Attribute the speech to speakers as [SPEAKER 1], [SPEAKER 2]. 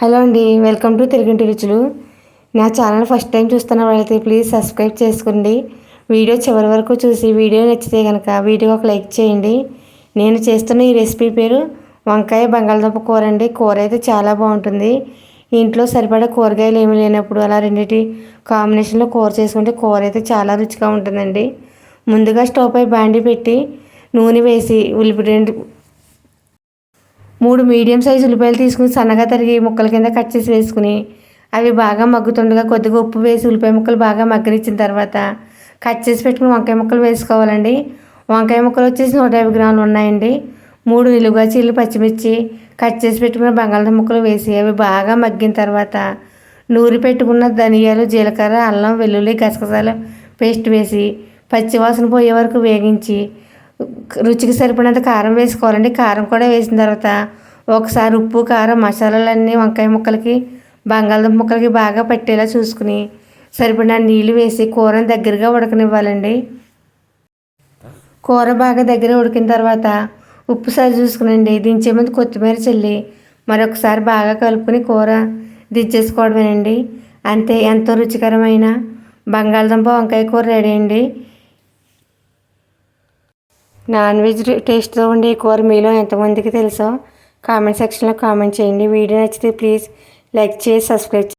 [SPEAKER 1] Hello అండి, welcome to తెలుగింటి రుచులు. నా ఛానల్ ఫస్ట్ టైం చూస్తున్న వాళ్ళైతే ప్లీజ్ సబ్స్క్రైబ్ చేసుకోండి. వీడియో చివరి వరకు చూసి వీడియో నచ్చితే కనుక వీడియో ఒక లైక్ చేయండి. నేను చేస్తున్న ఈ రెసిపీ పేరు వంకాయ బంగాళదుంప కూర అండి. కూర అయితే చాలా బాగుంటుంది. ఇంట్లో సరిపడా కూరగాయలు ఏమీ లేనప్పుడు అలా రెండింటి కాంబినేషన్లో కూర చేసుకుంటే కూర అయితే చాలా రుచిగా ఉంటుందండి. ముందుగా స్టవ్ పై బాండి పెట్టి నూనె వేసి మూడు మీడియం సైజు ఉల్లిపాయలు తీసుకుని సన్నగా తరిగి ముక్కల కింద కట్ చేసి వేసుకుని అవి బాగా మగ్గుతుండగా కొద్దిగా ఉప్పు వేసి ఉల్లిపాయ ముక్కలు బాగా మగ్గనిచ్చిన తర్వాత కట్ చేసి పెట్టుకుని వంకాయ ముక్కలు వేసుకోవాలండి. వంకాయ ముక్కలు వచ్చేసి 150 గ్రాములు ఉన్నాయండి. 3 నిలువుగా చీలు పచ్చిమిర్చి కట్ చేసి పెట్టుకున్న బంగాళదుంప ముక్కలు వేసి అవి బాగా మగ్గిన తర్వాత నూరి పెట్టుకున్న ధనియాలు, జీలకర్ర, అల్లం, వెల్లుల్లి, గసగసాలు పేస్ట్ వేసి పచ్చివాసన పోయే వరకు వేగించి రుచికి సరిపడినంత కారం వేసుకోవాలండి. కారం కూడా వేసిన తర్వాత ఒకసారి ఉప్పు, కారం, మసాలాలన్నీ వంకాయ ముక్కలకి, బంగాళదుంప ముక్కలకి బాగా పట్టేలా చూసుకుని సరిపడిన నీళ్ళు వేసి కూరని దగ్గరగా ఉడకనివ్వాలండి. కూర బాగా దగ్గర ఉడికిన తర్వాత ఉప్పు సరి చూసుకునండి. దించే ముందు కొత్తిమీర చల్లి మరొకసారి బాగా కలుపుకొని కూర దించేసుకోవడమేనండి. అంతే, ఎంతో రుచికరమైన బంగాళదుంప వంకాయ కూర రెడీ అండి. నాన్ వెజ్ టేస్ట్తో ఉండే ఈ కూర మీలో ఎంతమందికి తెలుసో కామెంట్ సెక్షన్లో కామెంట్ చేయండి. వీడియో నచ్చితే ప్లీజ్ లైక్ చేసి సబ్స్క్రైబ్